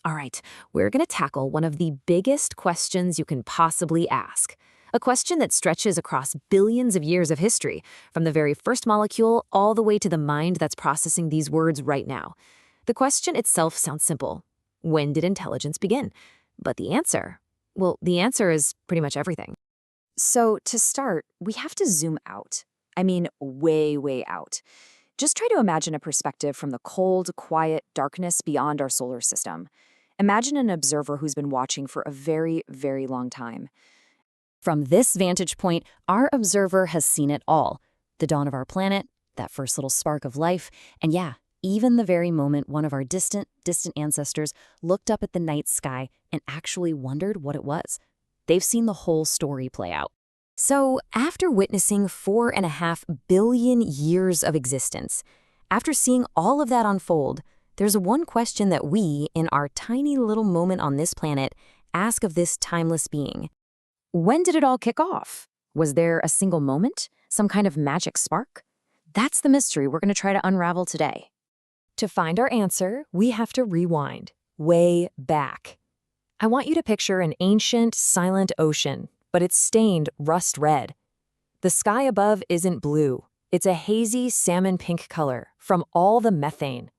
All right, we're going to tackle one of the biggest questions you can possibly ask. A question that stretches across billions of years of history, from the very first molecule all the way to the mind that's processing these words right now. The question itself sounds simple. When did intelligence begin? But the answer? Well, the answer is pretty much everything. So, to start, we have to zoom out. I mean, way, way out. Just try to imagine a perspective from the cold, quiet darkness beyond our solar system. Imagine an observer who's been watching for a very, very long time. From this vantage point, our observer has seen it all: the dawn of our planet, that first little spark of life, and yeah, even the very moment one of our distant, distant ancestors looked up at the night sky and actually wondered what it was. They've seen the whole story play out. So, after witnessing 4.5 billion years of existence, after seeing all of that unfold, there's one question that we, in our tiny little moment on this planet, ask of this timeless being. When did it all kick off? Was there a single moment? Some kind of magic spark? That's the mystery we're going to try to unravel today. To find our answer, we have to rewind, way back. I want you to picture an ancient, silent ocean, but it's stained rust red. The sky above isn't blue. It's a hazy salmon pink color from all the methane.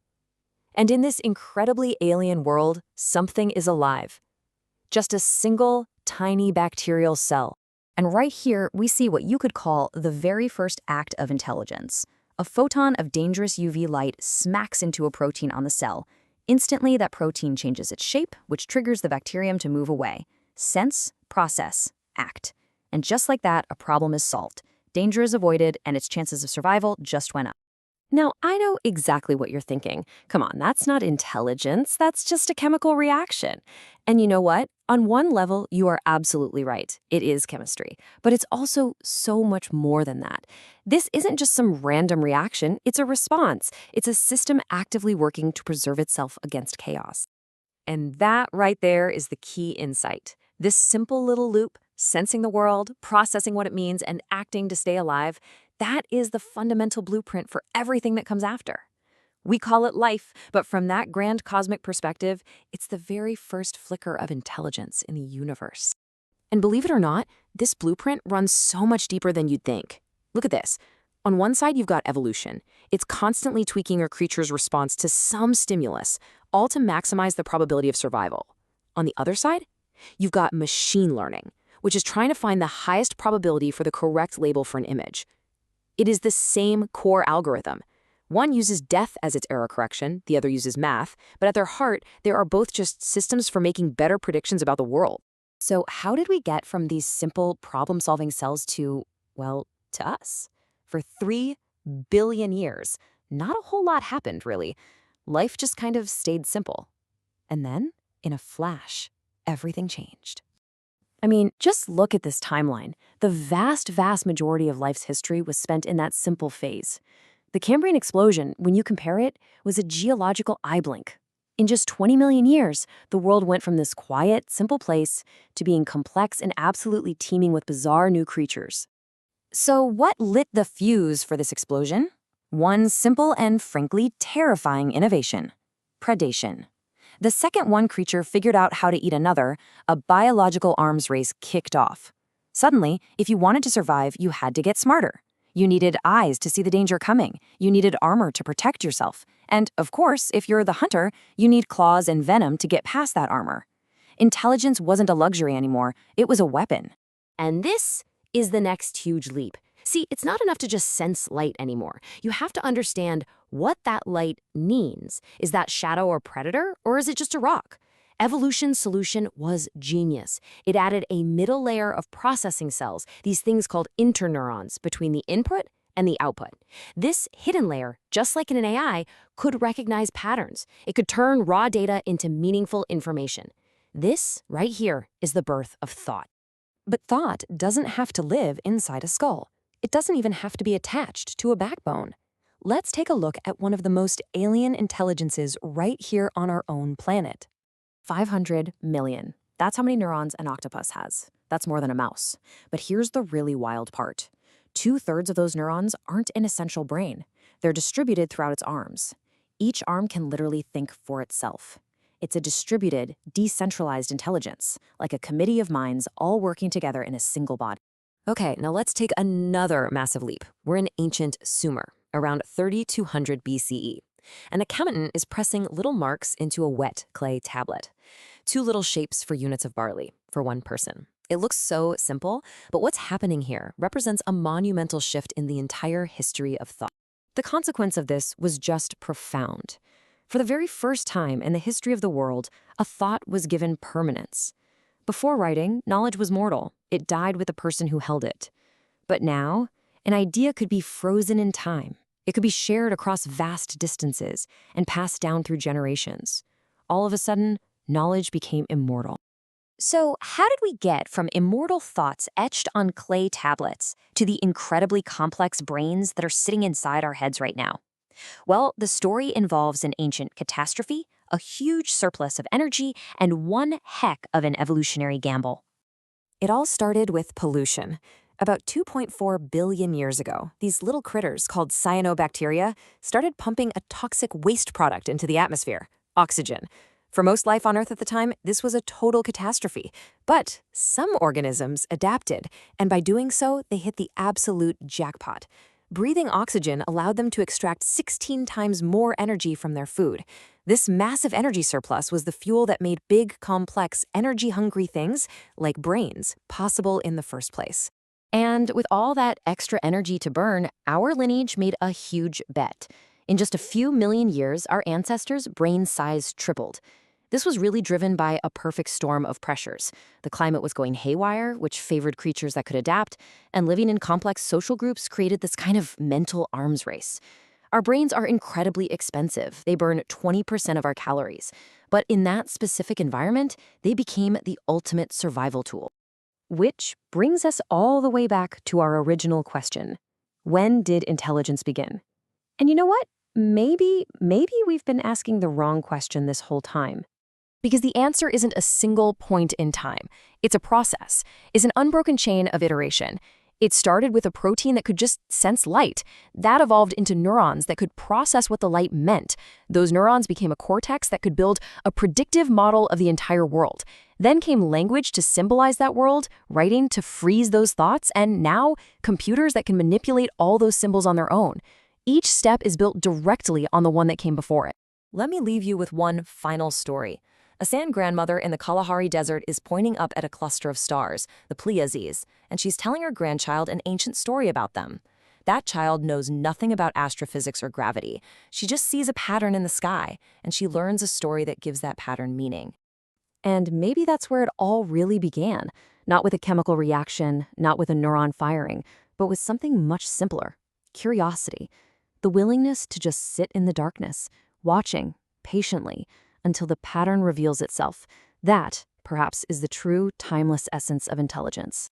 And in this incredibly alien world, something is alive. Just a single, tiny bacterial cell. And right here, we see what you could call the very first act of intelligence. A photon of dangerous UV light smacks into a protein on the cell. Instantly, that protein changes its shape, which triggers the bacterium to move away. Sense, process, act. And just like that, a problem is solved. Danger is avoided, and its chances of survival just went up. Now, I know exactly what you're thinking. Come on, that's not intelligence, that's just a chemical reaction. And you know what? On one level, you are absolutely right. It is chemistry. But it's also so much more than that. This isn't just some random reaction, it's a response. It's a system actively working to preserve itself against chaos. And that right there is the key insight. This simple little loop, sensing the world, processing what it means, and acting to stay alive, that is the fundamental blueprint for everything that comes after. We call it life, but from that grand cosmic perspective, it's the very first flicker of intelligence in the universe. And believe it or not, this blueprint runs so much deeper than you'd think. Look at this. On one side, you've got evolution. It's constantly tweaking a creature's response to some stimulus, all to maximize the probability of survival. On the other side, you've got machine learning, which is trying to find the highest probability for the correct label for an image. It is the same core algorithm. One uses death as its error correction, the other uses math, but at their heart, they are both just systems for making better predictions about the world. So how did we get from these simple problem-solving cells to, well, to us? For 3 billion years, not a whole lot happened, really. Life just kind of stayed simple. And then, in a flash, everything changed. I mean, just look at this timeline. The vast, vast majority of life's history was spent in that simple phase. The Cambrian explosion, when you compare it, was a geological eye blink. In just 20 million years, the world went from this quiet, simple place to being complex and absolutely teeming with bizarre new creatures. So what lit the fuse for this explosion? One simple and frankly terrifying innovation: predation. The second one creature figured out how to eat another, a biological arms race kicked off. Suddenly, if you wanted to survive, you had to get smarter. You needed eyes to see the danger coming. You needed armor to protect yourself. And, of course, if you're the hunter, you need claws and venom to get past that armor. Intelligence wasn't a luxury anymore, it was a weapon. And this is the next huge leap. See, it's not enough to just sense light anymore. You have to understand what that light means. Is that shadow or predator, or is it just a rock? Evolution's solution was genius. It added a middle layer of processing cells, these things called interneurons, between the input and the output. This hidden layer, just like in an AI, could recognize patterns. It could turn raw data into meaningful information. This, right here, is the birth of thought. But thought doesn't have to live inside a skull. It doesn't even have to be attached to a backbone. Let's take a look at one of the most alien intelligences right here on our own planet. 500 million. That's how many neurons an octopus has. That's more than a mouse. But here's the really wild part. 2/3 of those neurons aren't in a central brain. They're distributed throughout its arms. Each arm can literally think for itself. It's a distributed, decentralized intelligence, like a committee of minds all working together in a single body. Okay, now let's take another massive leap. We're in ancient Sumer, around 3200 BCE. An accountant is pressing little marks into a wet clay tablet. Two little shapes for units of barley, for one person. It looks so simple, but what's happening here represents a monumental shift in the entire history of thought. The consequence of this was just profound. For the very first time in the history of the world, a thought was given permanence. Before writing, knowledge was mortal. It died with the person who held it. But now, an idea could be frozen in time. It could be shared across vast distances and passed down through generations. All of a sudden, knowledge became immortal. So, how did we get from immortal thoughts etched on clay tablets to the incredibly complex brains that are sitting inside our heads right now? Well, the story involves an ancient catastrophe, a huge surplus of energy, and one heck of an evolutionary gamble. It all started with pollution. About 2.4 billion years ago, these little critters called cyanobacteria started pumping a toxic waste product into the atmosphere, oxygen. For most life on Earth at the time, this was a total catastrophe. But some organisms adapted, and by doing so, they hit the absolute jackpot. Breathing oxygen allowed them to extract 16 times more energy from their food. This massive energy surplus was the fuel that made big, complex, energy-hungry things, like brains, possible in the first place. And with all that extra energy to burn, our lineage made a huge bet. In just a few million years, our ancestors' brain size tripled. This was really driven by a perfect storm of pressures. The climate was going haywire, which favored creatures that could adapt, and living in complex social groups created this kind of mental arms race. Our brains are incredibly expensive. They burn 20% of our calories. But in that specific environment, they became the ultimate survival tool. Which brings us all the way back to our original question. When did intelligence begin? And you know what? Maybe we've been asking the wrong question this whole time. Because the answer isn't a single point in time. It's a process. It's an unbroken chain of iteration. It started with a protein that could just sense light. That evolved into neurons that could process what the light meant. Those neurons became a cortex that could build a predictive model of the entire world. Then came language to symbolize that world, writing to freeze those thoughts, and now computers that can manipulate all those symbols on their own. Each step is built directly on the one that came before it. Let me leave you with one final story. A sand grandmother in the Kalahari Desert is pointing up at a cluster of stars, the Pleiades, and she's telling her grandchild an ancient story about them. That child knows nothing about astrophysics or gravity. She just sees a pattern in the sky, and she learns a story that gives that pattern meaning. And maybe that's where it all really began, not with a chemical reaction, not with a neuron firing, but with something much simpler: curiosity, the willingness to just sit in the darkness, watching, patiently, until the pattern reveals itself. That, perhaps, is the true, timeless essence of intelligence.